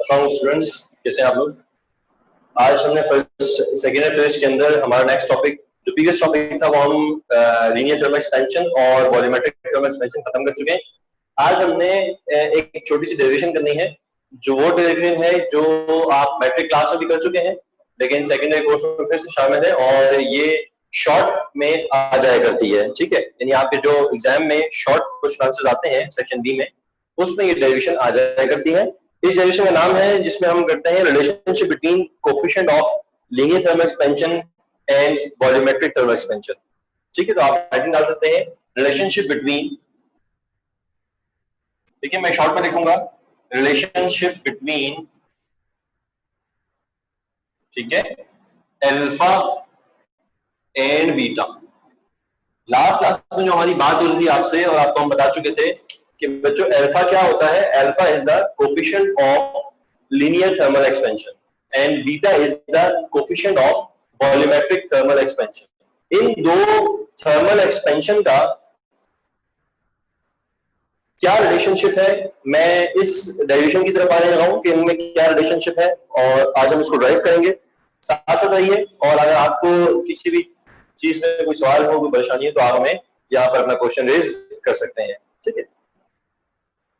अस्सलाम स्टूडेंट्स, कैसे हैं आप लोग। आज हमने सेकेंड ईयर फिजिक्स के अंदर हमारा नेक्स्ट टॉपिक जो प्रीवियस टॉपिक था वो हम लीनियर थर्मल एक्सपेंशन और वॉल्यूमेट्रिक थर्मल एक्सपेंशन खत्म कर चुके हैं। आज हमने एक छोटी सी डेरिवेशन करनी है, जो वो डेरिवेशन है जो आप मैट्रिक क्लास में भी कर चुके हैं लेकिन सेकेंड ईयर कोर्स में फिर से शामिल है और ये शॉर्ट में आ जाया करती है। ठीक है, यानी आपके जो एग्जाम में शॉर्ट क्वेश्चन आंसर्स आते हैं सेक्शन बी में, उसमें ये डेरिवेशन आ जाया करती है। इस डेरिवेशन का नाम है जिसमें हम करते हैं relationship between coefficient of linear thermal expansion and volumetric thermal expansion. ठीक है, तो आप हेडिंग डाल सकते हैं रिलेशनशिप बिटवीन, देखिए मैं शॉर्ट में लिखूंगा रिलेशनशिप बिटवीन, ठीक है, alpha and beta. Last class में जो हमारी बात हो रही थी आपसे और आपको हम बता चुके थे कि बच्चों अल्फा क्या होता है। Alpha is the coefficient of linear thermal expansion and beta is the coefficient of volumetric thermal expansion. इन दो थर्मल एक्सपेंशन का क्या रिलेशनशिप है, मैं इस डेरिवेशन की तरफ आने लगा हूं कि इनमें क्या रिलेशनशिप है और आज हम इसको ड्राइव करेंगे। साथ साथ रहिए और अगर आपको किसी भी चीज में कोई सवाल हो, कोई परेशानी है तो आप हमें यहाँ पर अपना क्वेश्चन रेज कर सकते हैं। ठीक है,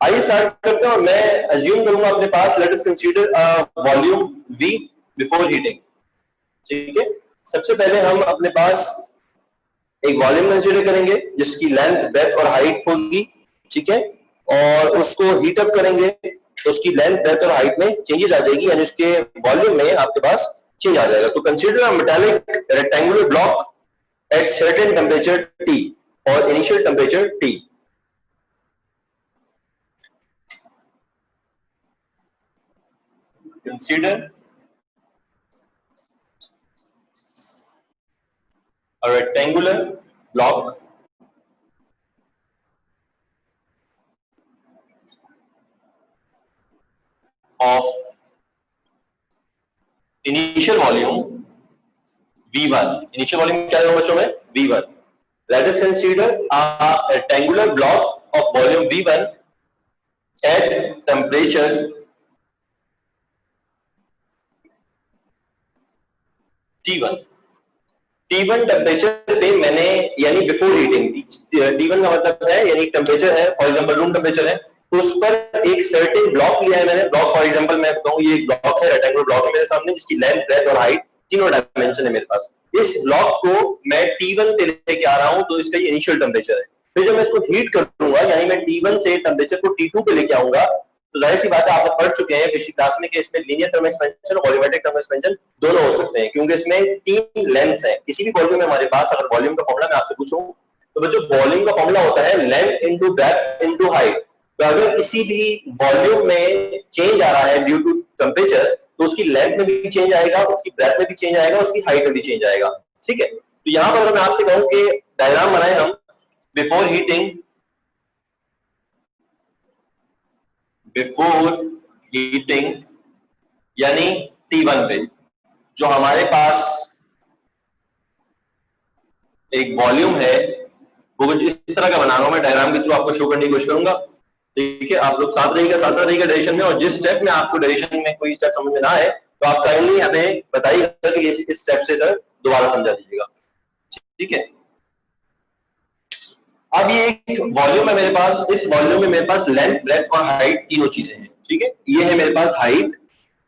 आइए स्टार्ट करते हैं और मैं अज्यूम करूंगा अपने पास, let us consider volume V before heating. ठीक है, सबसे पहले हम अपने पास एक वॉल्यूम कंसीडर करेंगे जिसकी लेंथ, ब्रेथ और हाइट होगी। ठीक है, और उसको हीट अप करेंगे तो उसकी लेंथ, ब्रेथ और हाइट में चेंजेस आ जाएगी, यानी उसके वॉल्यूम में आपके पास चेंज आ जाएगा। तो consider a metallic rectangular block at certain temperature T और initial temperature T। Consider a rectangular block of initial volume V1। initial volume क्या है बच्चों में? V1। Let us consider a rectangular block of volume V1 at temperature T1। T1 temperature पे मैंने, यानी before heating, T1 का मतलब है यानी टेम्परेचर है, फॉर एग्जांपल रूम टेम्परेचर है, तो उस पर एक सर्टेन ब्लॉक लिया है मैंने। ब्लॉक फॉर एग्जांपल मैं बताऊं, ये एक ब्लॉक है, रेक्टेंगुलर ब्लॉक है मेरे सामने जिसकी लेंथ, ब्रेथ और हाइट तीनों डायमेंशन है मेरे पास। इस ब्लॉक को मैं T1 पे लेके आ रहा हूं तो इसका ये इनिशियल टेम्परेचर है। फिर जब मैं इसको हीट करूंगा, यानी मैं T1 से टेम्परेचर को T2 पे लेके आऊंगा, तो जाहिर सी बात है, आप पढ़ चुके हैं पिछली क्लास में कि इसमें लीनियर थर्मल एक्सपेंशन और वॉल्यूमेट्रिक थर्मल एक्सपेंशन दोनों हो सकते हैं, क्योंकि इसमें तीन लेंथ्स हैं। किसी भी वॉल्यूम में हमारे पास अगर वॉल्यूम का फॉर्मूला मैं आपसे पूछूं तो बच्चों वॉल्यूम का फॉर्मूला होता है length into breadth into height. तो अगर किसी भी वॉल्यूम में चेंज आ रहा है ड्यू टू टेम्परेचर, तो उसकी लेंथ में भी चेंज आएगा, उसकी ब्रेथ में भी चेंज आएगा, उसकी हाइट में भी चेंज आएगा। ठीक है, तो यहां पर अगर मैं आपसे कहूं कि डायग्राम बनाए हम बिफोर हीटिंग, यानी T1 पे जो हमारे पास एक वॉल्यूम है, वो इस तरह का बना रहा हूं मैं, डायग्राम के थ्रू आपको शो करने की कोशिश करूंगा। ठीक है, आप लोग साथ रहिएगा डायरेक्शन में, और जिस स्टेप में आपको डायरेक्शन में कोई स्टेप समझ में ना आए तो आप काइंडली हमें बताइएगा कि इस स्टेप से सर दोबारा समझा दीजिएगा। ठीक है, अब ये एक वॉल्यूम है मेरे पास, इस वॉल्यूम में मेरे पास लेंथ, ब्रेथ और हाइट तीनों चीजें हैं। ठीक है, ये है मेरे पास हाइट,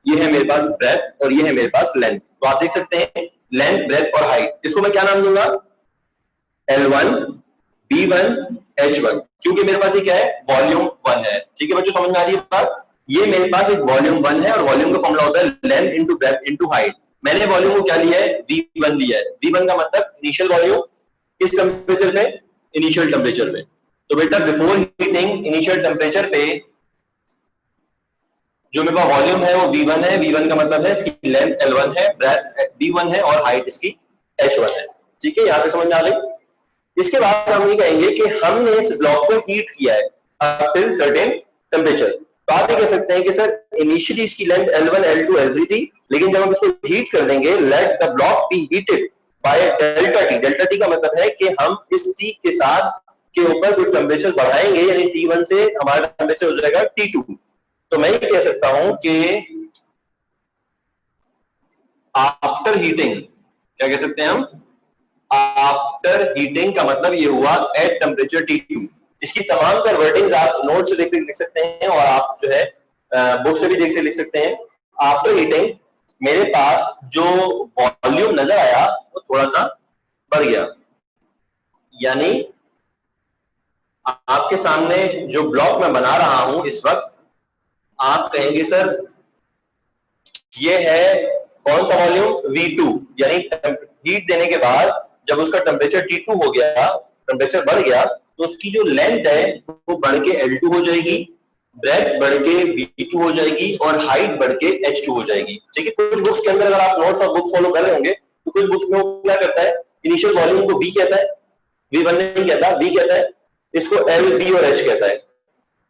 ये है मेरे पास ब्रेथ और ये है मेरे पास लेंथ। तो आप देख सकते हैं लेंथ, ब्रेथ और हाइट, इसको मैं क्या नाम दूंगा? L1, B1, H1, क्योंकि मेरे पास ये क्या है? वॉल्यूम 1 है। ठीक है बच्चों, समझ में आ रही है बात? ये मेरे पास एक वॉल्यूम 1 है और वॉल्यूम का फॉर्मूला होता है length into breadth into height. मैंने वॉल्यूम को क्या लिया है? V1 लिया है। V1 का मतलब इनिशियल वॉल्यूम, किस टेम्परेचर पे? इनिशियल टेम्परेचर पे। तो बेटा बिफोर हीटिंग इनिशियल टेम्परेचर पे जो मेरे पास वॉल्यूम है वो V1 है। V1 का मतलब है इसकी लेंथ L1 है, ब्रेथ B1 है और हाइट इसकी H1 है। ठीक है, यहां से समझ में आ गई? इसके बाद हम ये कहेंगे कि हमने इस ब्लॉक को हीट किया है अप टिल सर्टेन टेम्परेचर। तो आप ये कह सकते हैं कि सर इनिशियली इसकी लेंथ L1, L2, L3 थी, लेकिन जब हम इसको हीट कर देंगे, let the block B heated by delta T। Delta T का मतलब है कि हम इस T के साथ के ऊपर कुछ टेम्परेचर बढ़ाएंगे, यानी T1 से हमारा टेम्परेचर हो जाएगा T2। तो मैं ये कह सकता हूं कि आफ्टर हीटिंग, क्या कह सकते हैं हम, आफ्टर हीटिंग का मतलब ये हुआ एट टेम्परेचर T2। इसकी तमाम कन्वर्टिंग्स आप नोट से देख लिख सकते हैं और आप जो है बुक से भी देख से लिख सकते हैं। आफ्टर हीटिंग मेरे पास जो वॉल्यूम नजर आया वो थोड़ा सा बढ़ गया, यानी आपके सामने जो ब्लॉक मैं बना रहा हूं इस वक्त, आप कहेंगे सर ये है कौन सा वॉल्यूम, V2, यानी हीट देने के बाद जब उसका टेम्परेचर T2 हो गया, टेम्परेचर बढ़ गया, तो उसकी जो लेंथ है वो बढ़ के L2 हो जाएगी, ब्रेथ बढ़ के V2 हो जाएगी और हाइट बढ़ के H2 हो जाएगी। ठीक है, कुछ बुक्स के अंदर अगर आप नोट्स और बुक्स फॉलो कर रहे होंगे तो कुछ बुक्स में वो क्या करता है, इनिशियल वॉल्यूम को V कहता है, V1 नहीं कहता, V कहता है, इसको L, B और H कहता है।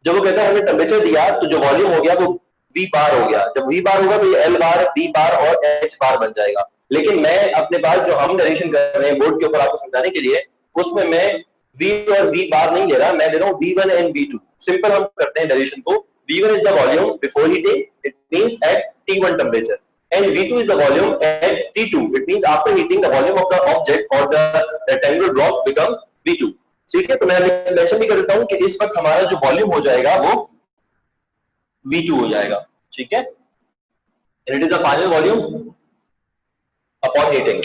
जब वो कहता है हमने टेम्परेचर दिया तो जो वॉल्यूम हो गया वो V बार हो गया, जब V बार होगा तो ये L बार, B बार और H बार बन जाएगा। लेकिन मैं अपने पास जो हम डायरेक्शन कर रहे हैं बोर्ड के ऊपर आपको समझाने के लिए, उसमें मैं V और V बार नहीं ले रहा, मैं दे रहा हूँ V1 एंड V2। सिंपल हम करते हैं डायरेक्शन को, V1 is the volume before heating, it means at T1 temperature, and V2 is the volume at T2, it means after heating the volume of the object or the rectangular block become V2। ठीक है, तो मैं mention भी कर देता हूं कि इस वक्त हमारा जो वॉल्यूम हो जाएगा वो V2 हो जाएगा। ठीक है, it is the final volume upon heating.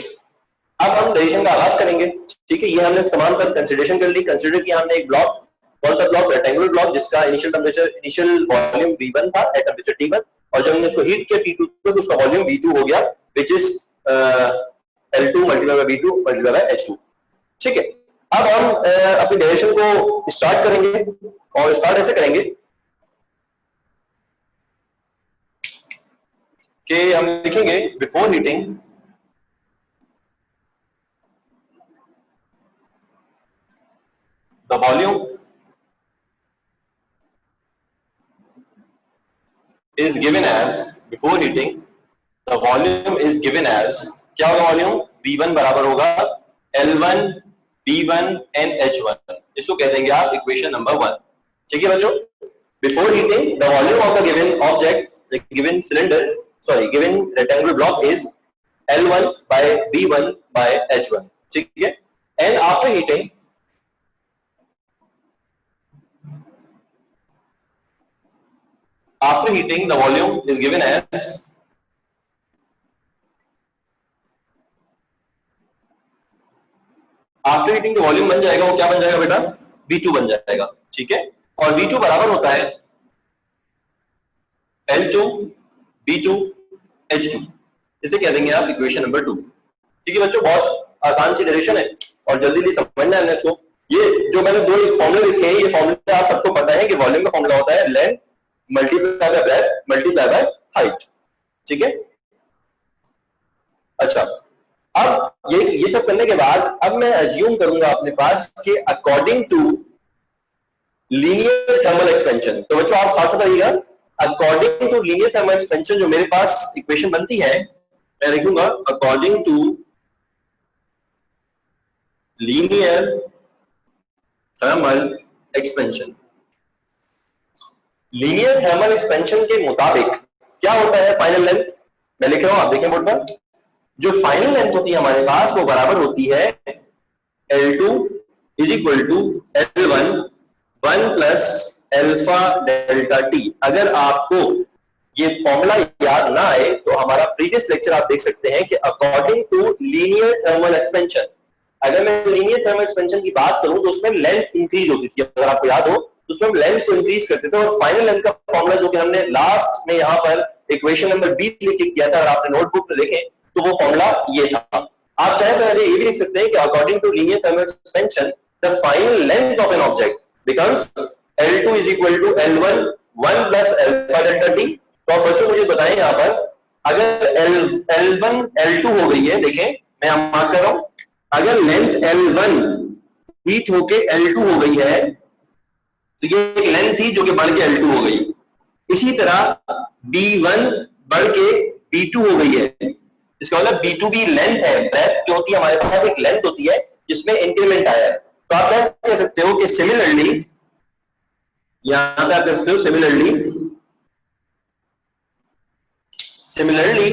अब हम डेरिवेशन का आगाज करेंगे। ठीक है, ये हमने तमाम पर कंसीडरेशन कर ली। कंसीडर किया हमने एक ब्लॉक, कौन सा ब्लॉक, रेक्टेंगुलर ब्लॉक, जिसका initial temperature, initial volume V1 था एट टेम्परेचर T1, और जब हमने उसको हीट किया T2 तो उसका वॉल्यूम V2 हो गया, which is L2 multiply bye V2 multiply by H2। ठीक है, अब हम अपनी डेरिवेशन को स्टार्ट करेंगे और स्टार्ट ऐसे करेंगे कि हम लिखेंगे before heating the volume is given as, before heating the volume is given as, क्या होगा वॉल्यूम, V1 बराबर होगा L1 B1 and H1। इसको कह देंगे आप इक्वेशन नंबर 1। ठीक है बच्चों, before heating the volume of the given object, the given cylinder, sorry given rectangular block is L1 by B1 by H1। ठीक है, and after heating the volume is given as after heating जो volume बन जाएगा वो क्या बन जाएगा बेटा, V2 बन जाएगा। ठीक है, और V2 बराबर होता है L2 B2 H2। इसे कह देंगे आप इक्वेशन नंबर 2। ठीक है बच्चों, बहुत आसान सी डेरिवेशन है और जल्दी जल्दी समझना है इसको। ये जो मैंने दो एक फॉर्मूले लिखे हैं, ये फॉर्मूले आप सबको पता है कि वॉल्यूम का फॉर्मूला होता है length multiply by breath multiply by height. ठीक है, अच्छा, अब ये सब करने के बाद अब मैं अज्यूम करूंगा अपने पास कि according to linear thermal expansion. तो बच्चों आप साथ साथ रहिएगा, according to linear thermal expansion जो मेरे पास इक्वेशन बनती है, मैं लिखूंगा according to linear thermal expansion. Linear thermal expansion के मुताबिक क्या होता है फाइनल लेंथ, मैं लिख रहा हूं, आप देखें बोर्ड पर, जो फाइनल लेंथ होती है हमारे पास वो बराबर होती है L2 is equal to L1 1 plus alpha delta T। अगर आपको ये फॉर्मूला याद ना आए तो हमारा प्रीवियस लेक्चर आप देख सकते हैं कि according to linear thermal expansion, अगर मैं लीनियर थर्मल एक्सपेंशन की बात करूं तो उसमें लेंथ इंक्रीज होती थी, अगर आपको याद हो तो उसमें लेंथ को इंक्रीज करते थे, और फाइनल लेंथ का फॉर्मूला जो कि हमने लास्ट में यहाँ पर इक्वेशन नंबर 20 लिख के किया था, अगर आपने नोटबुक में देखें तो वो फॉर्मूला ये था। आप चाहे तो ये भी लिख सकते हैं कि according to linear thermal expansion the final length of an object becomes L2 is equal to L1 1 plus alpha delta T। तो आप बच्चों मुझे बताएं यहाँ पर, अगर L1 L2 हो गई है, देखें मैं यहाँ मार्क कर रहा हूं, अगर लेंथ L1 हीट होके L2 हो गई है तो ये एक लेंथ थी जो कि बढ़ के L2 हो गई। इसी तरह B1 बढ़ के B2 हो गई है, इसका मतलब B2 भी लेंथ है, ब्रेथ जो होती है हमारे पास एक लेंथ होती है जिसमें इंक्रीमेंट आया है। तो आप कह सकते हो कि सिमिलरली, यहां पे आप कह सकते हो सिमिलरली सिमिलरली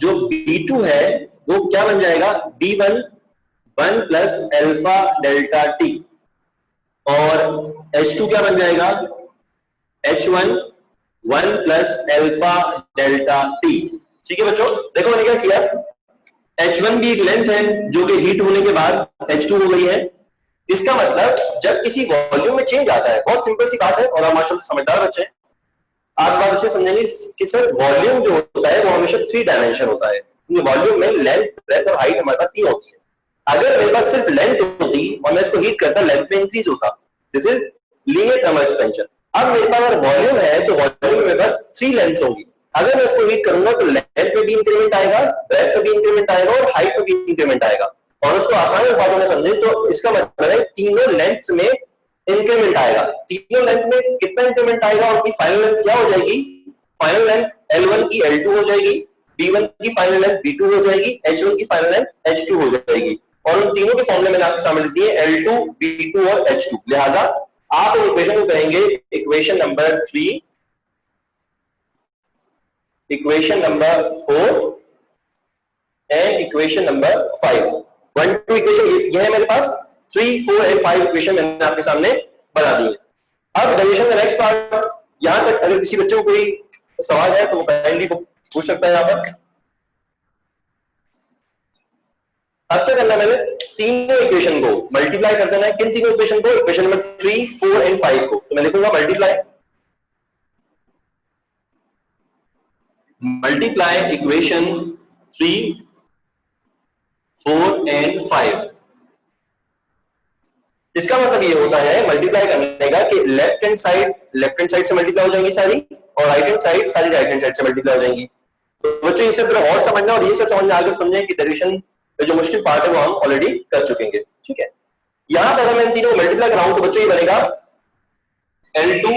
जो B2 है वो क्या बन जाएगा, B1 1 plus alpha delta T, और H2 क्या बन जाएगा, H1 1 plus alpha delta T. ठीक है बच्चों, देखो मैंने क्या किया, H1 भी एक लेंथ है जो कि हीट होने के बाद H2 हो गई है। इसका मतलब जब किसी वॉल्यूम में चेंज आता है, बहुत सिंपल सी बात है और आप माशाल्लाह समझदार बच्चे हैं, आप बात अच्छे समझेंगे कि सर वॉल्यूम जो होता है वो हमेशा 3 डायमेंशन होता है। वॉल्यूम में लेंथ, ब्रेथ और हाइट हमारे पास 3 होती है। अगर मेरे पास सिर्फ लेंथ होती और मैं इसको हीट करता, लेंथ में इंक्रीज होता, this is linear thermal expansion. अब मेरे पास अगर वॉल्यूम है तो वॉल्यूम में मेरे पास 3 लेंथ्स होंगी। अगर मैं इसको हीट करूंगा तो लेंथ में भी इंक्रीमेंट आएगा, ब्रेथ में भी इंक्रीमेंट आएगा और हाइट में भी इंक्रीमेंट आएगा। और उसको आसान अल्फाजों में समझें तो इसका मतलब है तीनों लेंथ्स में इंक्रीमेंट आएगा। तीनों लेंथ में कितना इंक्रीमेंट आएगा और उनकी फाइनल लेंथ क्या हो जाएगी, फाइनल लेंथ L1 की L2 हो जाएगी, B1 की फाइनल लेंथ B2 हो जाएगी, H1 की फाइनल लेंथ H2 हो जाएगी। और उन तीनों के फॉर्मूले मैंने आपके सामने दिए L2, B2 और H2। लिहाजा आप इन इक्वेशन को कहेंगे equation number 3, equation number 4 and equation number 5। 1 2 equation ये है मेरे पास, 3 4 एंड 5 इक्वेशन मैंने आपके सामने बना दी है। अब डेरिवेशन का नेक्स्ट पार्ट, यहां तक अगर किसी बच्चे को कोई सवाल है तो वो काइंडली पूछ सकता है। यहां पर अब क्या करना है, मैंने तीनों इक्वेशन को मल्टीप्लाई कर देना है। किन तीनों इक्वेशन को, इक्वेशन नंबर 3 4 एंड 5 को। तो मैं लिखूंगा मल्टीप्लाई इक्वेशन 3 4 एंड 5। इसका मतलब ये होता है मल्टीप्लाई करने का कि लेफ्ट हैंड साइड से मल्टीप्लाई हो जाएंगी सारी, और राइट हैंड साइड सारी राइट हैंड साइड से मल्टीप्लाई हो जाएंगी। तो बच्चों ये सब थोड़ा और समझना, और ये सब समझना आगे समझने की डेरिवेशन का जो मुश्किल पार्ट है वो हम ऑलरेडी कर चुके हैं। ठीक है, यहां पर मैं इन तीनों मल्टीप्लाई कराऊं तो बच्चों ये बनेगा L2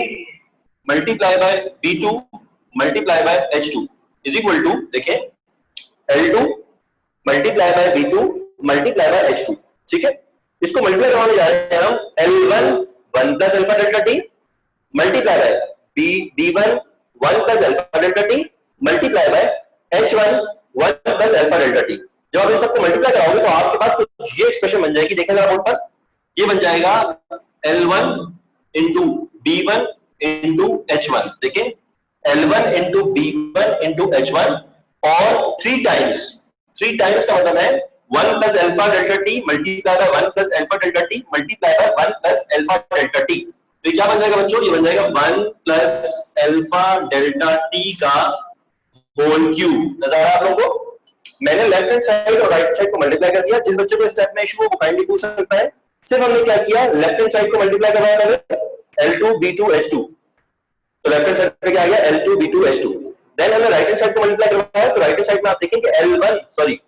multiply by B2 multiply by H2 is equal to, देखिए L2 multiply by B2 multiply by H2। ठीक है, इसको मल्टीप्लाई करवाने जा रहे हैं हम L1 1 plus alpha delta T multiply by B1 1 plus alpha delta T multiply by H1 1 plus alpha delta T. जब आप इन सबको मल्टीप्लाई कराओगे तो आपके पास कुछ ये एक्सप्रेशन बन जाएगी, देखें जरा बोर्ड पर, ये बन जाएगा L1 into B1 into H1। देखिए L1 into B1 into H1 और 3 टाइम्स का मतलब है 1 plus alpha delta T multiply by 1 plus alpha delta T multiply by 1 plus alpha delta T. तो क्या बन जाएगा बच्चों, ये बन जाएगा 1 प्लस अल्फा डेल्टा टी का होल क्यूब। नजर आ रहा है आप लोगों को, मैंने लेफ्ट हैंड साइड और राइट साइड को मल्टीप्लाई कर दिया। जिस बच्चे को स्टेप में इशू हो वो काइंडली पूछ सकता है। सिर्फ हमने क्या किया, लेफ्ट हैंड साइड को मल्टीप्लाई करवाया पहले L2 B2 H2, तो लेफ्ट हैंड साइड पे क्या आ गया L2 B2 H2। देन हमने राइट हैंड साइड को मल्टीप्लाई करवाया, तो राइट हैंड साइड में आप देखेंगे L1 sorry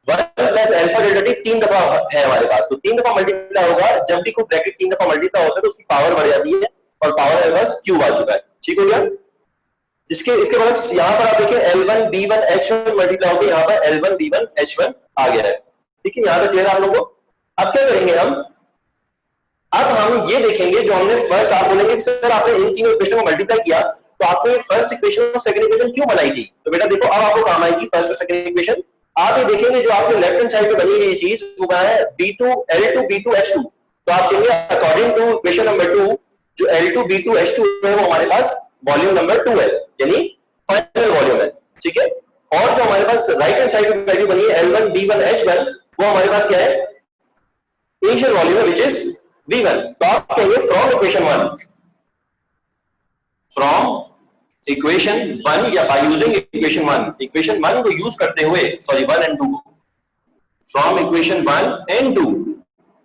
1 plus alpha delta T 3 दफा है हमारे पास, तो 3 दफा मल्टीप्लाई होगा। जब भी कोई ब्रैकेट 3 दफा मल्टीप्लाई होता है तो उसकी पावर बढ़ जाती है और पावर हमारे पास क्यूब आ चुका है। ठीक हो गया, जिसके इसके बाद यहां पर आप देखिए L1 B1 H1 मल्टीप्लाई होकर यहां पर L1 B1 H1 आ गया है। ठीक है, यहां तक क्लियर आप लोगों को। अब क्या करेंगे हम, अब हम ये देखेंगे जो हमने फर्स्ट, आप बोलेंगे कि सर आपने इन तीनों इक्वेशन को मल्टीप्लाई किया तो आपने फर्स्ट इक्वेशन और सेकंड इक्वेशन क्यों बनाई थी। तो बेटा देखो अब आपको काम आएगी फर्स्ट और सेकंड इक्वेशन। आप ये देखेंगे जो आपने लेफ्ट हैंड साइड पे बनी हुई चीज वो क्या है, B2 L2 B2 H2। तो आप कहेंगे अकॉर्डिंग टू इक्वेशन नंबर 2 जो L2 B2 H2 है वो हमारे पास वॉल्यूम नंबर 2 है, यानी फाइनल वॉल्यूम है। ठीक है, और जो हमारे पास राइट हैंड साइड पे वैल्यू बनी है L1 B1 H1 वो हमारे पास क्या है, इनिशियल वॉल्यूम है व्हिच इज V1। तो आप कहेंगे फ्रॉम इक्वेशन 1 या बाय यूजिंग इक्वेशन 1 को यूज करते हुए, sorry 1 and 2, from equation 1 and 2,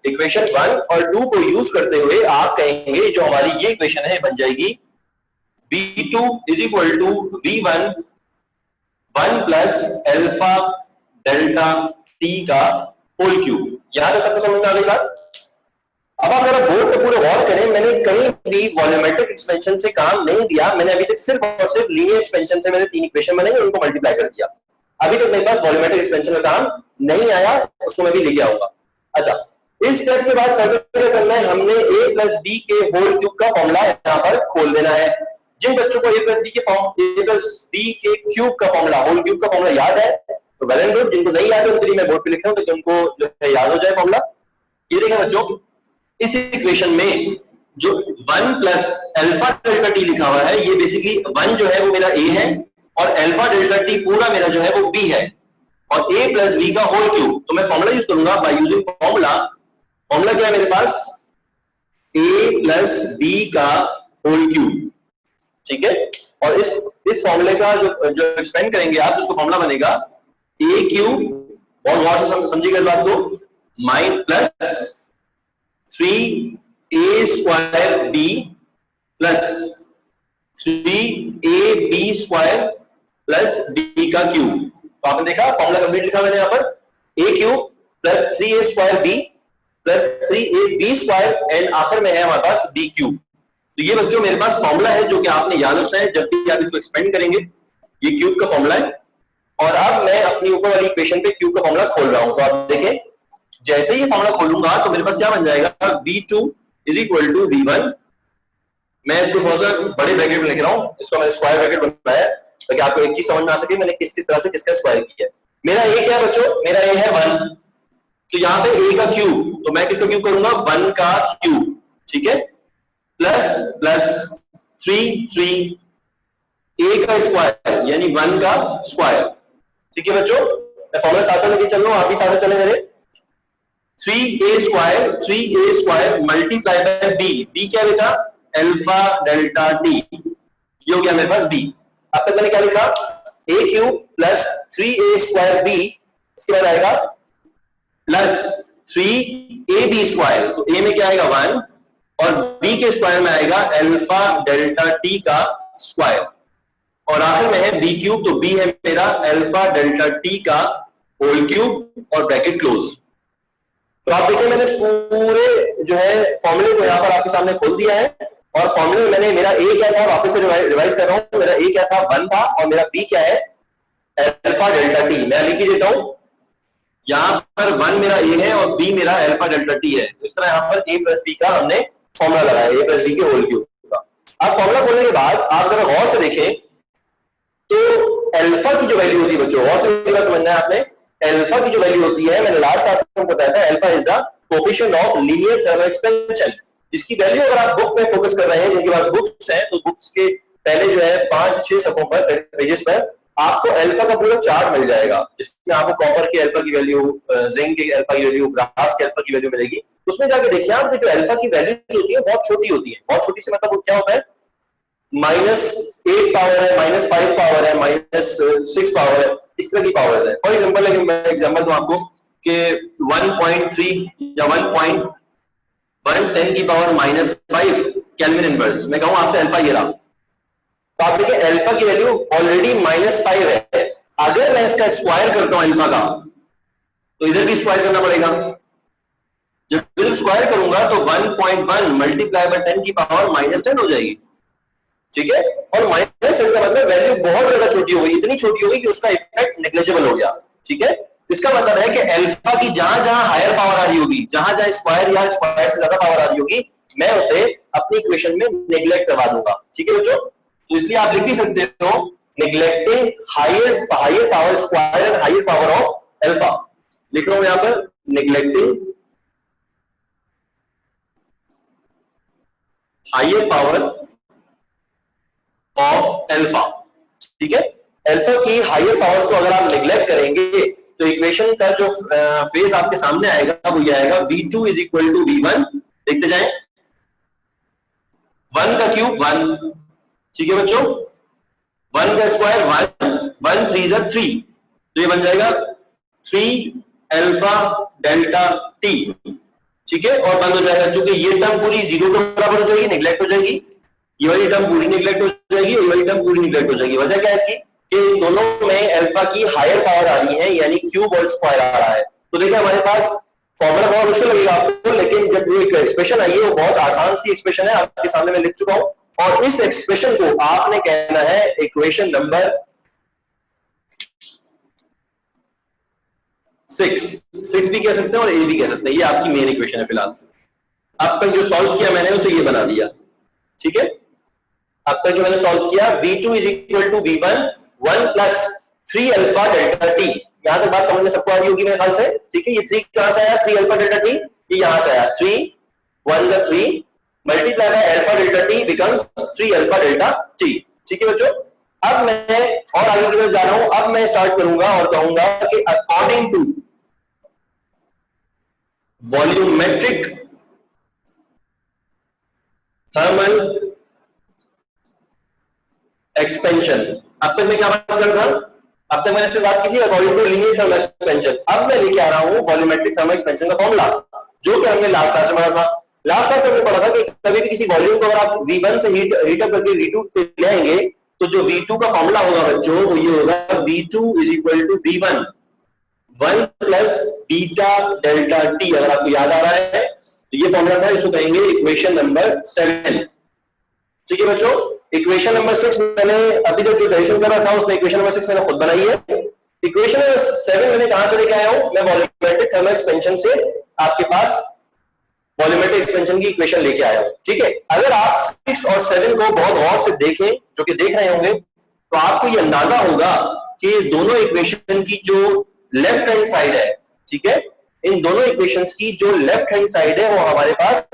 equation 1 और 2 को यूज करते हुए आप कहेंगे जो हमारी ये इक्वेशन है बन जाएगी V2 is equal to V1 1 plus alpha delta T का होल क्यूब। यहां तक सबको समझ में आ गई बात। अब आप जरा बोर्ड पे पूरे गौर करें, मैंने कहीं भी वॉल्यूमेट्रिक एक्सपेंशन से काम नहीं दिया। मैंने अभी तक सिर्फ और सिर्फ लीनियर एक्सपेंशन से मैंने 3 इक्वेशन बनाई और उनको मल्टीप्लाई कर दिया। अभी तक मेरे पास वॉल्यूमेट्रिक एक्सपेंशन का काम नहीं आया, उसको मैं भी लेके आऊंगा। अच्छा, इस स्टेप के बाद फर्दर क्या करना है, हमने a प्लस b के होल क्यूब का फॉर्मूला यहाँ पर खोल देना है। जिन बच्चों को a प्लस बी के फॉर्म a प्लस बी के क्यूब का फॉर्मूला होल क्यूब का फॉर्मूला याद है तो वेल एंड गुड, जिनको नहीं याद है उनके लिए मैं बोर्ड पे लिख रहा हूं ताकि उनको जो है याद हो जाए फॉर्मूला। ये देखें बच्चों, इस इक्वेशन में जो 1 प्लस अल्फा डेल्टा टी लिखा हुआ है, ये बेसिकली 1 जो है वो मेरा a है और अल्फा डेल्टा टी पूरा मेरा जो है वो b है और a प्लस b का होल क्यूब। तो मैं फॉर्मूला यूज करूंगा बाय यूजिंग फॉर्मूला। फॉर्मूला क्या है मेरे पास, a प्लस b का होल क्यूब, ठीक है। और इस फॉर्मूले का जो एक्सपेंड करेंगे आप, उसको फॉर्मूला बनेगा a क्यूब, और गौर से समझिएगा इस बात को, mine plus 3a square b plus 3ab square plus b का क्यूब। तो आपने देखा फॉर्मूला कंप्लीट लिखा मैंने यहाँ पर, a cube plus 3a square b plus 3ab square and आखिर में है हमारे पास b क्यूब। तो ये बच्चों मेरे पास फॉर्मूला है जो कि आपने याद रखना है जब भी आप इसको एक्सपेंड करेंगे। ये क्यूब का फॉर्मूला है और अब मैं अपनी ऊपर वाली इक्वेशन पे क्यूब का फॉर्मूला खोल रहा हूं। तो आप देखें, जैसे ही फॉर्मूला खोलूंगा तो मेरे पास क्या बन जाएगा, v2 is equal to v1। मैं इसको थोड़ा सा बड़े ब्रैकेट में लिख रहा हूं, इसको मैंने स्क्वायर ब्रैकेट बनाया ताकि आपको एक चीज समझ में आ सके मैंने किस किस तरह से किसका स्क्वायर किया है। मेरा a क्या है बच्चों, मेरा a है 1, तो यहाँ पे a का क्यूब, तो मैं किसका क्यूब करूंगा, 1 का क्यूब, ठीक है, प्लस प्लस 3 a का स्क्वायर यानी 1 का स्क्वायर, ठीक है बच्चों। मैं फॉर्मूला साथ साथ लेके चल रहा हूं, आप भी साथ साथ चले मेरे। 3a square multiply by b क्या बेटा, अल्फा डेल्टा टी, ये हो गया मेरे पास b। अब तक मैंने क्या लिखा, a cube plus 3a square b, इसके बाद आएगा प्लस 3ab स्क्वायर, तो a में क्या आएगा 1 और b के स्क्वायर में आएगा अल्फा डेल्टा टी का स्क्वायर और आखिर में है b क्यूब, तो b है मेरा अल्फा डेल्टा टी का होल क्यूब और ब्रैकेट क्लोज। तो आप देखिए मैंने पूरे जो है फॉर्मूले को यहां पर आपके सामने खोल दिया है और फॉर्मूले में मैंने मेरा a क्या था, वापस से रिवाइज कर रहा हूं, मेरा a क्या था 1 था और मेरा b क्या है अल्फा डेल्टा टी। मैं लिख ही देता हूं, यहां पर 1 मेरा a है और b मेरा अल्फा डेल्टा टी है। तो इस तरह यहां पर a प्लस b का हमने फॉर्मूला लगाया, a प्लस b के होल क्यूब का। अब फॉर्मूला खोलने के बाद आप जरा गौर से देखें तो अल्फा की जो वैल्यू होती है बच्चों, गौर से मेरा समझना है आपने, अल्फा की जो वैल्यू होती है, मैंने लास्ट क्लास में बताया था, alpha is the coefficient of linear thermal expansion. इसकी वैल्यू अगर आप बुक में फोकस कर रहे हैं, जिनके पास बुक्स हैं, तो बुक्स के पहले जो है 5 से 6 सफों पर, पेजेस पर आपको अल्फा का पूरा चार्ट मिल जाएगा, जिसमें आपको कॉपर के अल्फा की वैल्यू, जिंक के अल्फा की वैल्यू, ब्रास के अल्फा की वैल्यू मिलेगी। उसमें जाके देखिए आप जो अल्फा की वैल्यूज होती है बहुत छोटी होती है। बहुत छोटी से मतलब वो क्या होता है, -8 पावर है, -5 पावर है, -6 पावर है, इस तरह की पावर है। फॉर एग्जांपल मैं एग्जांपल दूं आपको कि 1.3 या 1.10 की पावर -5 केल्विन इनवर्स, मैं कहूं आपसे अल्फा ये रहा। तो आप देखिए अल्फा की वैल्यू ऑलरेडी -5 है। अगर मैं इसका स्क्वायर करता हूं अल्फा का, तो इधर भी स्क्वायर करना पड़ेगा। जब इधर स्क्वायर करूंगा तो 1.1 मल्टीप्लाई बाय 10 की पावर -10 हो जाएगी, ठीक है। और -10 का मतलब वैल्यू बहुत ज्यादा छोटी हो गई, इतनी छोटी हो गई कि उसका इफेक्ट नेग्लिजिबल हो गया, ठीक है। इसका मतलब है कि अल्फा की जहां जहां हायर पावर आ रही होगी, जहां जहां स्क्वायर या स्क्वायर से ज्यादा पावर आ रही होगी, मैं उसे अपनी इक्वेशन में नेग्लेक्ट करवा दूंगा, ठीक है बच्चों। तो इसलिए आप लिख भी सकते हो neglecting higher power square and higher power of alpha. लिख रहा हूं यहां पर neglecting higher power of alpha, ठीक है। अल्फा की हायर पावर्स को अगर आप नेग्लेक्ट करेंगे तो इक्वेशन का जो फेज आपके सामने आएगा वो ये आएगा v2 is equal to v1। देखते जाएं, 1 का क्यूब 1, ठीक है बच्चों, 1 का स्क्वायर 1 3 जा 3, तो ये बन जाएगा 3 अल्फा डेल्टा टी, ठीक है। और बंद हो जाएगा, चूंकि ये टर्म पूरी 0 के बराबर हो जाएगी, नेग्लेक्ट हो जाएगी, ये वाली टर्म पूरी नेग्लेक्ट हो जाएगी, ये वाली टर्म पूरी नेग्लेक्ट हो जाएगी। वजह क्या है इसकी कि दोनों में अल्फा की हायर पावर आ रही है, यानी क्यूब और स्क्वायर आ रहा है। तो देखिए हमारे पास फॉर्मूला बहुत मुश्किल लगेगा आपको, लेकिन जब ये एक्सप्रेशन आई है वो बहुत आसान सी एक्सप्रेशन है, आपके सामने मैं लिख चुका हूं। और इस एक्सप्रेशन को आपने कहना है इक्वेशन नंबर 6 भी कह सकते हैं और ए भी कह सकते हैं। ये आपकी मेन इक्वेशन है फिलहाल। अब तक जो सॉल्व किया मैंने उसे ये बना दिया, ठीक है। अब तक जो मैंने सॉल्व किया, V2 is equal to V1 1 plus 3 alpha delta T. यहां तक बात समझ में सबको आ रही होगी मेरे ख्याल से, ठीक है। ये 3 कहां से आया, 3 अल्फा डेल्टा टी, ये यहां से आया, 3 1 जा 3 multiply by alpha delta T becomes 3 alpha delta T, ठीक है बच्चों। अब मैं और आगे की तरफ जा रहा हूं, अब मैं स्टार्ट करूंगा और कहूंगा कि according to volumetric thermal expansion. अब तक मैं क्या बात कर रहा था, अब तक मैंने सिर्फ बात की थी according to linear thermal expansion. अब मैं लेके आ रहा हूं वॉल्यूमेट्रिक थर्मल एक्सपेंशन का फॉर्मूला, जो कि हमने लास्ट क्लास में पढ़ा था। लास्ट क्लास में हमने पढ़ा था कि कभी भी किसी वॉल्यूम को अगर आप V1 से हीट अप करके V2 पे ले आएंगे, तो जो V2 का फॉर्मूला होगा बच्चों वो ये होगा, V2 is equal to V1 1 plus beta delta T. अगर आपको याद आ रहा है तो ये फॉर्मूला था, इसको कहेंगे इक्वेशन नंबर 7, ठीक है बच्चों। इक्वेशन नंबर 6 मैंने अभी तक जो डेरिवेशन कर रहा था उसमें इक्वेशन नंबर 6 मैंने खुद बनाई है। इक्वेशन नंबर 7 मैंने कहां से लेके आया हूं, मैं वॉल्यूमेट्रिक थर्मल एक्सपेंशन से आपके पास वॉल्यूमेट्रिक एक्सपेंशन की इक्वेशन लेके आया हूं, ठीक है। अगर आप 6 और 7 को बहुत गौर से देखें, जो कि देख रहे होंगे, तो आपको ये अंदाजा होगा कि दोनों इक्वेशन की जो लेफ्ट हैंड साइड है, ठीक है, इन दोनों इक्वेशंस की जो लेफ्ट हैंड साइड है वो हमारे पास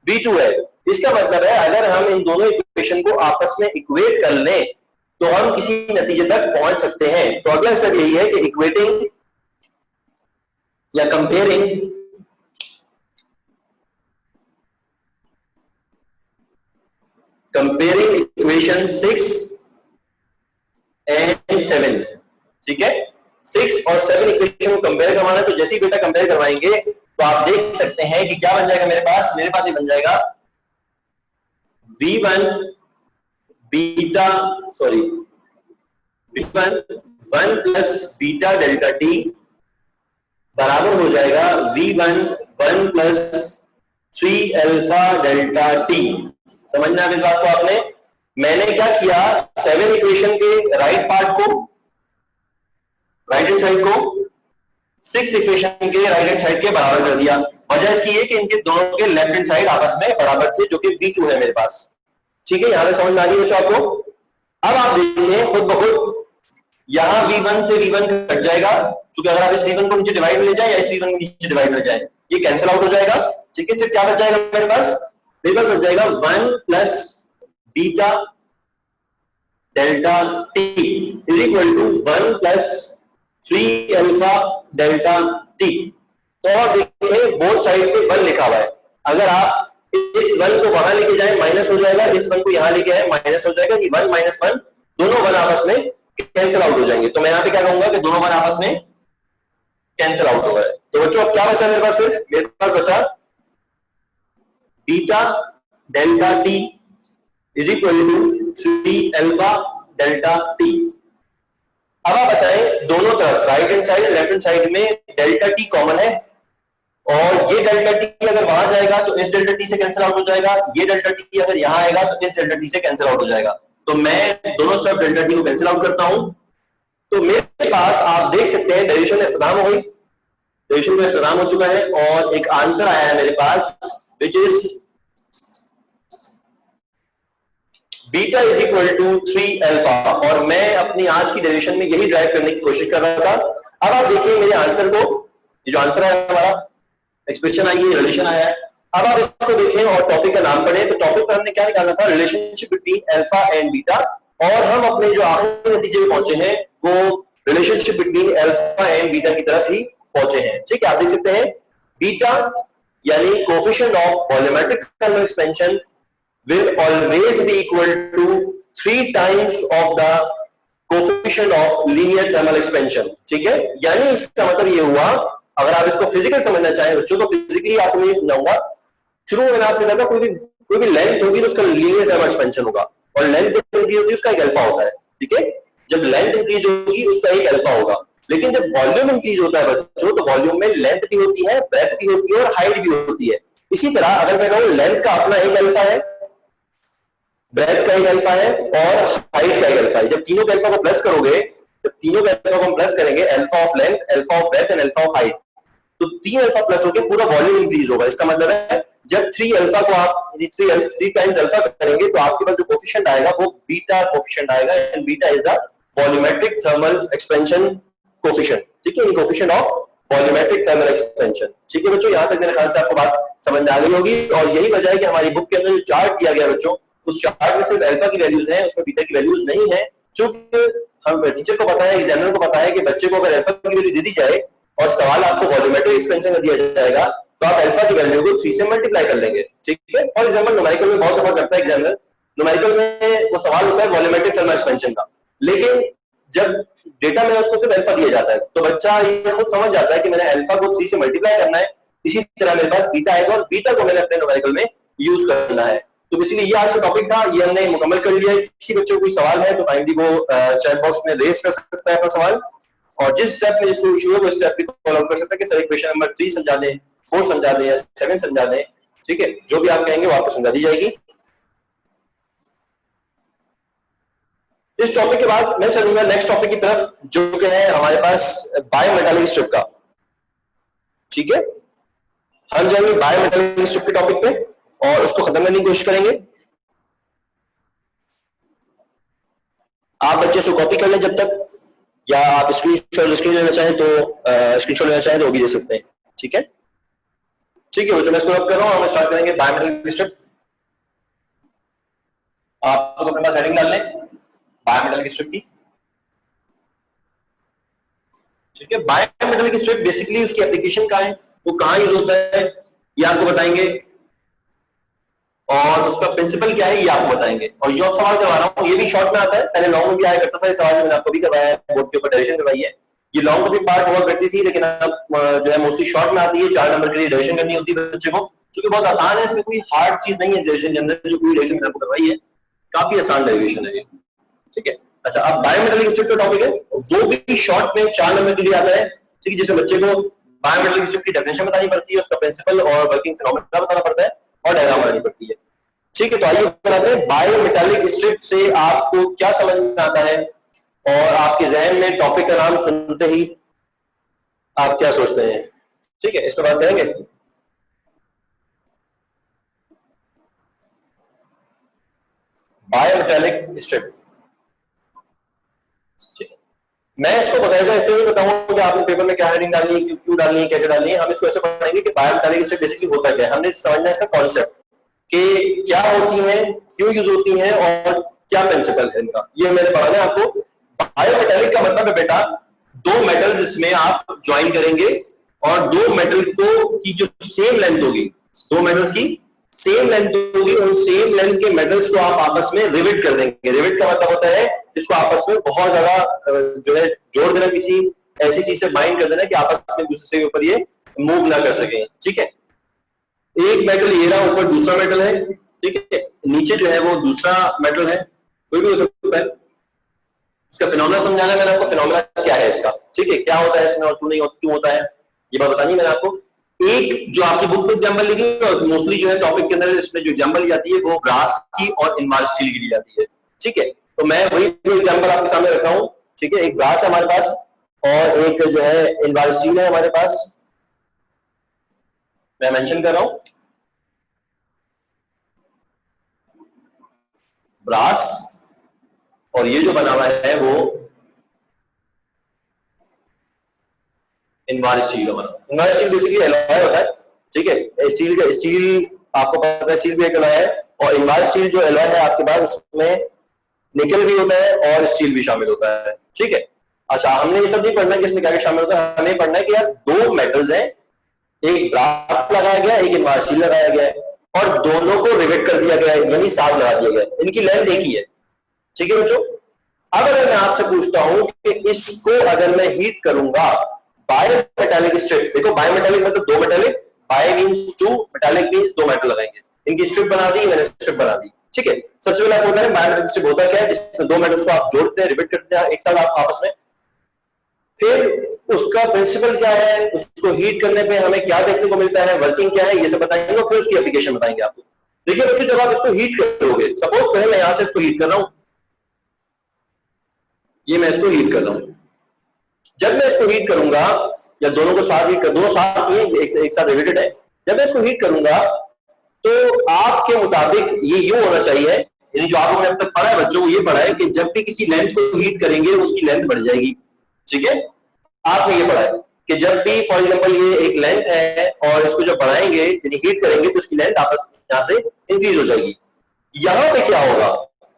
V2 है। इसका मतलब है अगर हम इन दोनों इक्वेशन को आपस में इक्वेट कर लें तो हम किसी नतीजे तक पहुंच सकते हैं। तो अगला स्टेप यही है कि इक्वेटिंग या कंपेयरिंग इक्वेशन 6 एंड 7, ठीक है। 6 और 7 इक्वेशन को कंपेयर करवाना है, तो जैसे ही बेटा कंपेयर करवाएंगे तो आप देख सकते हैं कि क्या बन जाएगा मेरे पास ये बन जाएगा V1 beta V1 1 plus beta delta T बराबर हो जाएगा V1 1 plus 3 alpha delta T. समझना है इस बात को आपने। मैंने क्या किया, 7 इक्वेशन के राइट पार्ट को, राइट हैंड साइड को 6 इक्वेशन के राइट हैंड साइड के बराबर कर दिया। वजह इसकी है कि इनके दोनों के लेफ्ट हैंड साइड आपस में बराबर थे, जो कि V2 है मेरे पास, ठीक है। यहां से समझ में आ रही है बच्चों आपको। अब आप देखिए खुद ब खुद यहां V1 से V1 कट जाएगा, क्योंकि अगर आप इस V1 को नीचे डिवाइड में ले जाए या इस V1 को नीचे डिवाइड में ले जाए, ये कैंसिल आउट हो जाएगा, ठीक है। सिर्फ क्या बच जाएगा मेरे पास, मेरे पास बच जाएगा 1 plus beta delta T is equal to 1 plus 3 alpha delta T. तो और देखिए बोथ साइड पे 1 लिखा हुआ है, अगर आप इस 1 को वहां लेके जाए माइनस हो जाएगा, इस 1 को यहां लेके आए माइनस हो जाएगा, कि 1 माइनस 1 दोनों 1 आपस में कैंसिल आउट हो जाएंगे। तो मैं यहां पे क्या कहूंगा कि दोनों 1 आपस में कैंसिल आउट हो गए। तो बच्चों अब क्या बचा मेरे पास, सिर्फ मेरे पास बचा beta delta T is equal to 3 alpha delta T. अब आप बताएं दोनों तरफ right hand side left hand side में डेल्टा टी कॉमन है, और ये डेल्टा टी अगर वहां जाएगा तो इस डेल्टा टी से कैंसिल आउट हो जाएगा, ये डेल्टा टी अगर यहां आएगा तो इस डेल्टा टी से कैंसिल आउट हो जाएगा। तो मैं दोनों तरफ डेल्टा टी को कैंसिल आउट करता हूं, तो मेरे पास आप देख सकते हैं डेरिवेशन इख्तिताम हो गई, डेरिवेशन का इख्तिताम हो चुका है, और एक आंसर आया है मेरे पास which is beta is equal to 3 alpha. और मैं अपनी आज की डेरिवेशन में यही ड्राइव करने की कोशिश कर रहा था। अब आप देखिए मेरे आंसर को, ये जो आंसर है हमारा एक्सप्रेशन आई है, रिलेशन आया है। अब आप इसको देखें और टॉपिक का नाम पढ़ें, तो टॉपिक पर हमने क्या निकालना था, relationship between alpha and beta, और हम अपने जो आखिरी नतीजे में पहुंचे हैं वो relationship between alpha and beta की तरफ ही पहुंचे हैं, ठीक है। आप देख सकते हैं बीटा यानी coefficient of volumetric thermal expansion will always be equal to 3 times of the coefficient of linear thermal expansion, ठीक है। यानी इसका मतलब ये हुआ, अगर आप इसको फिजिकल समझना चाहें बच्चों तो फिजिकली आपको मैं समझाऊंगा। शुरू में आपसे कहता कोई भी लेंथ होगी तो उसका लीनियर थर्मल एक्सपेंशन होगा, और लेंथ जब इंक्रीज होती है उसका एक अल्फा होता है, ठीक है। जब लेंथ इंक्रीज होगी उसका एक अल्फा होगा। लेकिन जब वॉल्यूम इंक्रीज होता है बच्चों तो वॉल्यूम में लेंथ भी होती है, ब्रेथ भी होती है और हाइट भी होती है। इसी तरह अगर मैं कहूं लेंथ का अपना एक अल्फा है, ब्रेथ का एक अल्फा है और हाइट का एक अल्फा है, जब तीनों के अल्फा को प्लस करोगे, जब तीनों के अल्फा को हम प्लस करेंगे, alpha of length, alpha of breadth and alpha of height, तो 3 अल्फा प्लस होकर पूरा वॉल्यूम इंक्रीज होगा। इसका मतलब है जब 3 अल्फा को आप 3 टाइम्स अल्फा करेंगे तो आपके पास जो कोफिशिएंट आएगा वो बीटा कोफिशिएंट आएगा, and beta is the volumetric thermal expansion coefficient. ठीक है, coefficient of volumetric thermal expansion. ठीक है बच्चों, यहां तक मेरे ख्याल से आपको बात समझ में आ गई होगी। और यही वजह है कि हमारी बुक के अंदर जो चार्ट दिया गया बच्चों, उस चार्ट में सिर्फ अल्फा की वैल्यूज हैं, उसमें बीटा की वैल्यूज नहीं है। चूंकि हम टीचर को पता है, एग्जामिनर को पता है कि बच्चे को अगर अल्फा की वैल्यू दे दी जाए और सवाल आपको वॉल्यूमेट्रिक एक्सपेंशन का दिया जाएगा तो आप अल्फा की वैल्यू को 3 से मल्टीप्लाई कर लेंगे। ठीक है, फॉर एग्जांपल न्यूमेरिकल में बहुत दफा करता है एग्जामिनर, न्यूमेरिकल में वो सवाल होता है वॉल्यूमेट्रिक थर्मल एक्सपेंशन का, लेकिन जब डेटा में उसको सिर्फ अल्फा दिया जाता है तो बच्चा ये खुद समझ जाता है कि मैंने अल्फा को 3 से मल्टीप्लाई करना है, इसी तरह मेरे पास बीटा आएगा और बीटा को मैंने अपने न्यूमेरिकल में यूज करना है। तो इसीलिए ये आज का टॉपिक था, ये हमने मुकम्मल कर लिया है। किसी बच्चे को कोई सवाल है तो काइंडली वो चैट बॉक्स में रेज कर सकता है अपना सवाल, और जिस स्टेप में जिसको इशू है वो स्टेप भी फॉलो कर सकता है कि सर इक्वेशन नंबर 3 समझा दें, 4 समझा दें या 7 समझा दें। ठीक है, जो भी आप कहेंगे वो आपको समझा दी जाएगी। इस टॉपिक के बाद मैं चलूंगा नेक्स्ट टॉपिक की तरफ, जो कि है हमारे पास बायोमेटालिक स्ट्रिप का। ठीक है, हम जाएंगे बायोमेटालिक स्ट्रिप के टॉपिक पे और उसको खत्म करने की कोशिश करेंगे। आप बच्चे से कॉपी कर लें जब तक, या आप स्क्रीन लेना चाहें तो स्क्रीनशॉट लेना चाहें तो वो भी ले सकते हैं। ठीक है, ठीक है बच्चों, मैं इसको रब कर रहा हूं, हम स्टार्ट करेंगे बायोमेटालिक स्ट्रिप। आप तो अपने पास हेडिंग डाल लें बायोमेटालिक स्ट्रिप की। ठीक है, बायोमेटालिक स्ट्रिप बेसिकली उसकी एप्लीकेशन क्या है, वो कहां यूज होता है ये आपको बताएंगे, और उसका प्रिंसिपल क्या है ये आपको बताएंगे। और जो आप सवाल करवा रहा हूँ ये भी शॉर्ट में आता है, पहले लॉन्ग में भी आया करता था ये सवाल, मैंने आपको भी करवाया है, बोर्ड के ऊपर डेरिवेशन करवाई है। ये लॉन्ग टॉपिक पार्ट हुआ करती थी, लेकिन अब जो है मोस्टली शॉर्ट में आती है। 4 नंबर के लिए डेरिवेशन करनी होती है बच्चे को, क्योंकि बहुत आसान है, इसमें कोई हार्ड चीज नहीं है डेरिवेशन के अंदर। जो कोई डेरिवेशन मैंने आपको करवाई है काफी आसान डेरिवेशन है ये। ठीक है, अच्छा, अब बायोमेटालिक स्ट्रिप का टॉपिक है, वो भी शॉर्ट में 4 नंबर के लिए आता है। ठीक है, जिसमें बच्चे को बायोमेटालिक स्ट्रिप की डेफिनेशन बतानी पड़ती है, उसका प्रिंसिपल और वर्किंग फिनोमेना बताना पड़ता है, और डायग्राम बनानी पड़ती है। ठीक है, तो आइए बनाते हैं बायोमेटालिक स्ट्रिप से आपको क्या समझ में आता है, और आपके जहन में टॉपिक का नाम सुनते ही आप क्या सोचते हैं। ठीक है, इस पर बात करेंगे। बायोमेटालिक स्ट्रिप, मैं इसको बताया इसलिए नहीं बताऊंगा कि आपने पेपर में क्या हेडिंग डालनी है, क्यों डालनी है, कैसे डालनी है। हम इसको ऐसे पढ़ेंगे कि बायोमेटालिक स्ट्रिप बेसिकली होता क्या है, हमने समझना है इसका कॉन्सेप्ट कि क्या होती है, क्यों यूज होती है, और क्या प्रिंसिपल है इनका, ये मैंने पढ़ाना है आपको। बायोमेटालिक का मतलब है बेटा 2 मेटल्स इसमें आप ज्वाइन करेंगे, और 2 मेटल को की जो सेम लेंथ होगी, 2 मेटल्स की सेम लेंथ होगी, उन सेम लेंथ के मेटल्स को आप आपस में रिवेट कर देंगे। रिवेट का मतलब होता है इसको आपस में बहुत ज्यादा जो है जोड़ देना, किसी ऐसी चीज से बाइंड कर देना कि आपस में दूसरे के ऊपर ये मूव ना कर सके। ठीक है, एक मेटल ये रहा, ऊपर दूसरा मेटल है। ठीक है, नीचे जो है वो दूसरा मेटल है, कोई भी हो सकता है। इसका फिनोमेना समझाना है मैंने आपको, फिनोमेना क्या है इसका। ठीक है, क्या होता है इसमें और क्यों होता है ये बात बतानी है मैंने आपको। एक जो आपकी बुक में एग्जाम्पल लिखी है, मोस्टली जो है टॉपिक के अंदर इसमें जो एग्जाम्पल जाती है वो ब्रास की और इनवार्स स्टील की ली जाती है। ठीक है, तो मैं वही एग्जाम्पल आपके सामने रखा हूं। ठीक है, एक ब्रास है हमारे पास और एक जो है इनवार्स स्टील है हमारे पास, मैं मेंशन कर रहा हूं ब्रास, और ये जो बना हुआ है वो इनवार्स स्टील का बना। इनवार्स स्टील बेसिकली एलॉय होता है। ठीक है, स्टील आपको पता है स्टील भी एक एलॉय है, और इनवार्स स्टील जो एलॉय है आपके पास उसमें निकल भी होता है और स्टील भी शामिल होता है। ठीक है, अच्छा, हमने ये सब नहीं पढ़ना कि इसमें क्या क्या शामिल होता है, हमें पढ़ना है कि यार 2 मेटल्स हैं, एक ब्रास लगाया गया, एक इनवार्स स्टील लगाया गया है, और दोनों को रिवेट कर दिया गया है, यानी साथ लगा दिया गया है, इनकी लेंथ एक ही है। ठीक है बच्चों, अब अगर मैं आपसे पूछता हूं कि इसको अगर मैं हीट करूंगा, बायोमेटालिक स्ट्रिप, देखो बायोमेटालिक मतलब 2 metallic, bio means 2, metallic means 2 metal लगाएंगे, इनकी स्ट्रिप बना दी, मैंने स्ट्रिप बना दी। ठीक है, सबसे पहले आपको बताएं बायोमेटालिक स्ट्रिप होता क्या है, जिसमें 2 मेटल्स को आप जोड़ते हैं, रिपीट करते हैं एक साथ आप आपस में। फिर उसका प्रिंसिपल क्या है, उसको हीट करने पे हमें क्या देखने को मिलता है, वर्किंग क्या है, ये सब बताएंगे, और फिर उसकी एप्लीकेशन बताएंगे आपको। देखिए बच्चों, जब आप इसको हीट करोगे, सपोज करें मैं यहां से इसको हीट कर रहा हूं, ये मैं इसको हीट कर रहा हूं, जब मैं इसको हीट करूंगा, या दोनों को साथ हीट कर, दोनों साथ ही एक साथ रिलेटेड है, जब मैं इसको हीट करूंगा तो आपके मुताबिक ये यूं होना चाहिए, यानी जो आप लोगों ने अब तक पढ़ा है बच्चों को ये पढ़ा है कि जब भी किसी लेंथ को हीट करेंगे उसकी लेंथ बढ़ जाएगी। ठीक है, आपने ये पढ़ा है कि जब भी फॉर एग्जांपल ये एक लेंथ है और इसको जब बढ़ाएंगे यानी हीट करेंगे तो उसकी लेंथ आपस में यहां से इंक्रीज हो जाएगी। यहां पे क्या होगा,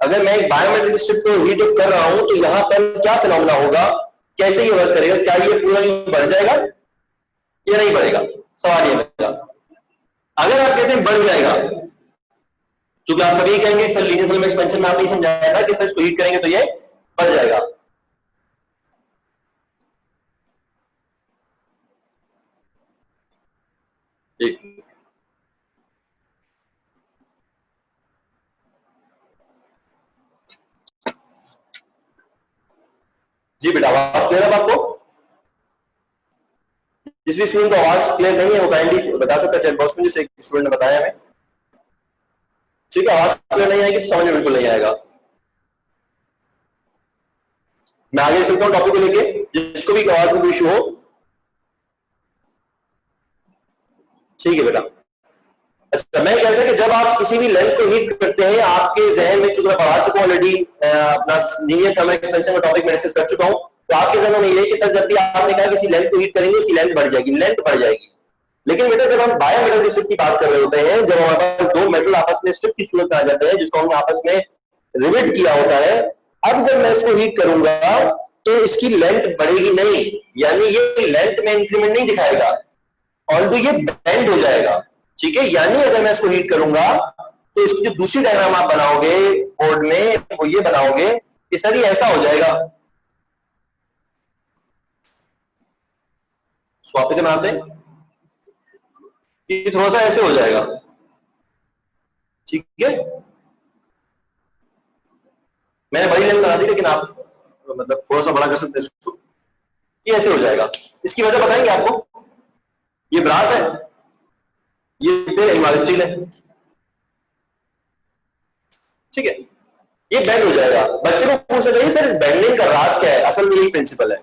अगर मैं एक बायोमेट्रिक स्ट्रिप को हीट अप कर रहा हूं तो यहां पर क्या फिनोमेना होगा, कैसे ये वर्क करेगा, क्या ये पूरा बढ़ जाएगा या नहीं बढ़ेगा, सवाल ये मेरा। अगर आप कहते हैं बढ़ जाएगा, चूंकि आप सभी कहेंगे सर लीनियर फिल्म एक्सपेंशन में आपने नहीं समझाया था कि सर इसको हीट करेंगे तो ये बढ़ जाएगा। जी बेटा, आवाज क्लियर है आपको? जिस भी स्टूडेंट को आवाज क्लियर नहीं है वो काइंडली बता सकता है चैट बॉक्स में, जैसे एक स्टूडेंट ने बताया हमें। ठीक है, आवाज क्लियर नहीं आएगी तो समझ में बिल्कुल नहीं आएगा। मैं आगे चलता हूं टॉपिक को लेके, जिसको भी आवाज में कोई इशू हो। ठीक है बेटा, अच्छा मैं कहता कि जब आप किसी भी लेंथ को हीट करते हैं आपके जहन में, चूंकि मैं पढ़ा चुका हूं ऑलरेडी, अपना लीनियर थर्मल एक्सपेंशन का टॉपिक मैं डिस्कस कर चुका हूं, तो आपके जहन में ये है कि सर जब भी आपने कहा किसी लेंथ को हीट करेंगे उसकी लेंथ बढ़ जाएगी, लेंथ बढ़ जाएगी। लेकिन बेटा जब हम बायोमेटल स्ट्रिप की बात कर रहे होते हैं, जब हमारे पास दो मेटल आपस में स्ट्रिप की सूरत में आ जाते हैं जिसको हमने आपस में रिवेट किया होता है, अब जब मैं इसको हीट करूंगा तो इसकी लेंथ बढ़ेगी नहीं, यानी ये लेंथ में इंक्रीमेंट नहीं दिखाएगा, और तो ये बेंड हो जाएगा। ठीक है, यानी अगर मैं इसको हीट करूंगा तो इसकी जो दूसरी डायग्राम आप बनाओगे बोर्ड में वो ये बनाओगे कि सर ये ऐसा हो जाएगा। वापस से बनाते हैं, ये थोड़ा सा ऐसे हो जाएगा। ठीक है, मैंने बड़ी लेंथ बना दी लेकिन आप मतलब थोड़ा सा बड़ा कर सकते हैं इसको, ये ऐसे हो जाएगा। इसकी वजह बताएंगे आपको, ये ब्रास है, ये फिर इनवाइस स्टील है। ठीक है, ये बेंड हो जाएगा। बच्चे को पूछना चाहिए सर इस बेंडिंग का राज क्या है, असल में यही प्रिंसिपल है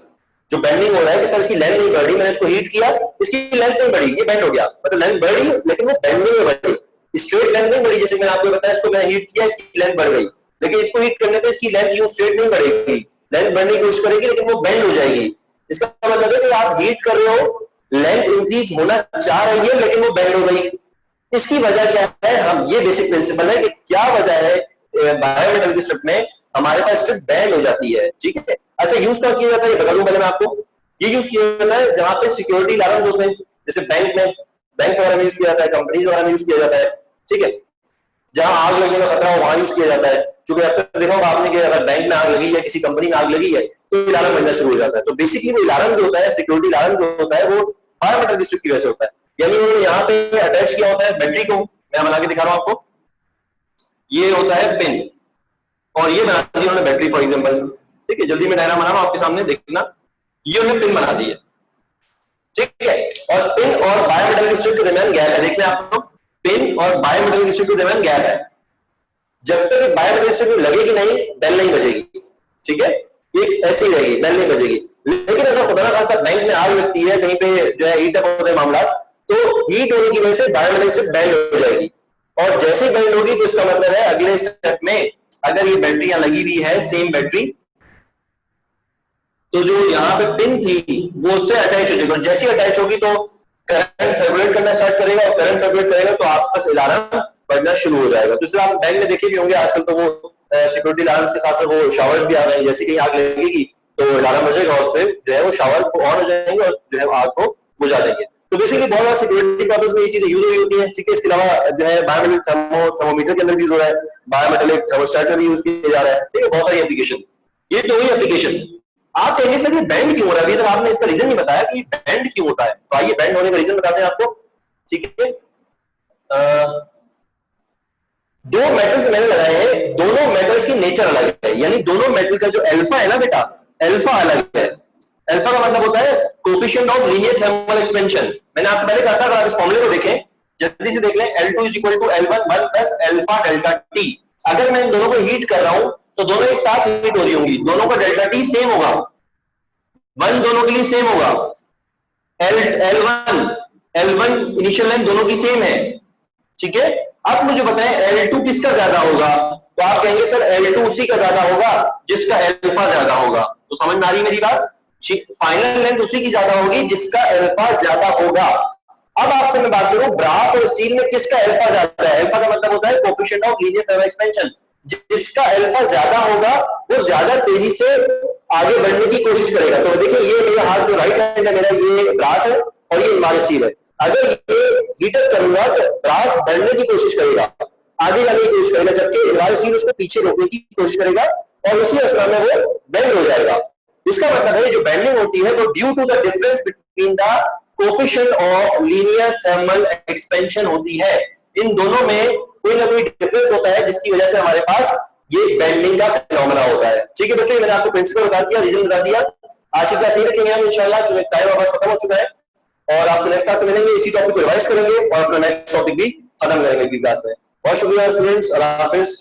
जो बेंडिंग हो रहा है कि सर इसकी लेंथ नहीं बढ़ रही, मैंने इसको हीट किया इसकी लेंथ नहीं बढ़ी, ये बेंड हो गया, मतलब लेंथ बढ़ रही लेकिन वो बेंडिंग में बढ़ी, स्ट्रेट लेंथ नहीं बढ़ी। जैसे मैंने आपको बताया इसको मैं हीट किया इसकी लेंथ बढ़ गई, लेकिन इसको हीट करने पे इसकी लेंथ यूं स्ट्रेट नहीं बढ़ेगी, लेंथ बढ़ने की कोशिश करेगी लेकिन वो बेंड हो जाएगी। इसका मतलब है कि आप हीट कर रहे हो, लेंथ इंक्रीज होना चाह रही है लेकिन वो बेंड हो गई। इसकी वजह क्या है, हम ये बेसिक प्रिंसिपल है कि क्या वजह है बायोमेटल की स्ट्रिप में हमारे पास स्ट्रिप बैंड हो जाती है। ठीक है, अच्छा यूज क्या किया जाता है ये बता दूं पहले मैं आपको। ये यूज किया जाता है जहां पे सिक्योरिटी अलार्म्स होते हैं, जैसे बैंक में, बैंक वगैरह में यूज किया जाता है, कंपनीज वगैरह में यूज किया जाता है। ठीक है, जहां आग लगने का खतरा हो वहां यूज किया जाता है, क्योंकि अक्सर देखा होगा आपने कि अगर बैंक में आग लगी है, किसी कंपनी में आग लगी है तो अलार्म बजना शुरू हो जाता है। तो बेसिकली वो अलार्म जो होता है, सिक्योरिटी अलार्म जो होता है वो बायोमेटल की स्ट्रिप की वजह से होता है। यानी उन्होंने यहाँ पे अटैच किया होता है बैटरी को, मैं बना के दिखा रहा हूं आपको, ये होता है पिन और ये बना दी उन्होंने बैटरी फॉर एग्जांपल। ठीक है, जल्दी में डायग्राम बना रहा हूं आपके सामने देखना, ये उन्होंने पिन बना दी है। ठीक है, और पिन और बायोमेटल की स्ट्रिप के दरमियान गैप है, देख लें आप लोग, पिन और बायोमेटल की स्ट्रिप के दरमियान गैप है। जब तक बायोमेटल स्ट्रिप लगेगी नहीं बेल नहीं बजेगी। ठीक है, ये ऐसी ही रहेगी, बेल नहीं बजेगी। लेकिन अगर खुदा ना खास्ता बैंक में आग लगती है, कहीं पे जो है हीट अप होता है मामला, तो हीट होने की वजह से बायोमेटल स्ट्रिप बैंड हो जाएगी, और जैसे बैंड होगी तो इसका मतलब है अगले स्टेप में अगर ये बैटरी यहां लगी हुई है सेम बैटरी, तो जो यहाँ पे पिन थी वो उससे अटैच हो जाएगी, और जैसी अटैच होगी तो करंट सर्कुलेट करना स्टार्ट करेगा, और करंट सर्कुलेट करेगा तो आपका अलार्म बजना शुरू हो जाएगा। तो आप बैंक में देखे भी होंगे आजकल तो वो सिक्योरिटी अलार्म के साथ साथ वो शावर्स भी आ रहे हैं, जैसे कहीं आग लगेगी तो अलार्म बजेगा, उस पर जो है वो शावर को ऑन हो जाएंगे और जो है आग को बुझा देंगे। तो बेसिकली बहुत ज्यादा सिक्योरिटी पर्पस में ये चीजें यूज होती है। ठीक है, इसके अलावा जो है बायोमेट्रिक थर्मोमीटर के अंदर भी यूज हो रहा है, बायोमेट्रिक थर्मोस्टेट में भी यूज किया जा रहा है। ठीक है, बहुत सारी एप्लीकेशन, ये तो वही एप्लीकेशन। आप कहेंगे सर ये बैंड क्यों हो रहा है, अभी तक आपने इसका रीजन नहीं बताया कि बैंड क्यों होता है, तो आइए बैंड होने का रीजन बताते हैं आपको। ठीक है, दो मेटल्स मैंने लगाए हैं, दोनों मेटल्स की नेचर अलग है, यानी दोनों मेटल का जो अल्फा है ना बेटा, अल्फा अलग है। अल्फा का मतलब होता है coefficient of linear thermal expansion. मैंने आपसे पहले कहा था, अगर आप इस फॉर्मूले को देखें, जल्दी से देख लें, L2 is equal to L1 1 plus alpha delta T. अगर मैं इन दोनों को हीट कर रहा हूं तो दोनों एक साथ हीट हो रही होंगी, दोनों का डेल्टा टी सेम होगा, वन दोनों के लिए सेम होगा। L1 इनिशियल लेंथ दोनों की सेम है। ठीक है, अब मुझे बताएं L2 किसका ज्यादा होगा, तो आप कहेंगे सर L2 उसी का ज्यादा होगा जिसका अल्फा ज्यादा होगा। तो समझ में आ रही मेरी बात, फाइनल लेंथ उसी की ज्यादा होगी जिसका अल्फा ज्यादा होगा। अब आपसे मैं बात करूं ब्रास और स्टील में किसका अल्फा ज्यादा है, अल्फा का मतलब होता है coefficient of linear thermal expansion. जिसका अल्फा ज्यादा होगा वो ज्यादा तेजी से आगे बढ़ने की कोशिश करेगा। तो देखिए ये मेरा हाथ जो राइट हैंड है मेरा, ये ब्रास है और ये हमारी स्टील है। अगर ये हीटर करूंगा तो ब्रास बढ़ने की कोशिश करेगा, आगे जाने की कोशिश करेगा, जबकि हमारी स्टील उसको पीछे रोकने की कोशिश करेगा और उसी अवस्था में वो बेंड हो जाएगा। इसका मतलब है जो बेंडिंग होती है वो due to the difference between the coefficient of linear thermal expansion होती है। इन दोनों में कोई ना कोई डिफरेंस होता है जिसकी वजह से हमारे पास ये बेंडिंग का फिनोमेना होता है। ठीक है बच्चों, मैंने आपको प्रिंसिपल बता दिया, रीजन बता दिया। आज की क्लास यही रखेंगे हम इंशाल्लाह, जो टाइम हमारा खत्म हो चुका है और आपसे नेक्स्ट क्लास में मिलेंगे, इसी टॉपिक को रिवाइज करेंगे और अपना नेक्स्ट टॉपिक भी खत्म करेंगे अगली क्लास में। बहुत शुक्रिया स्टूडेंट्स, अल्लाह हाफिज।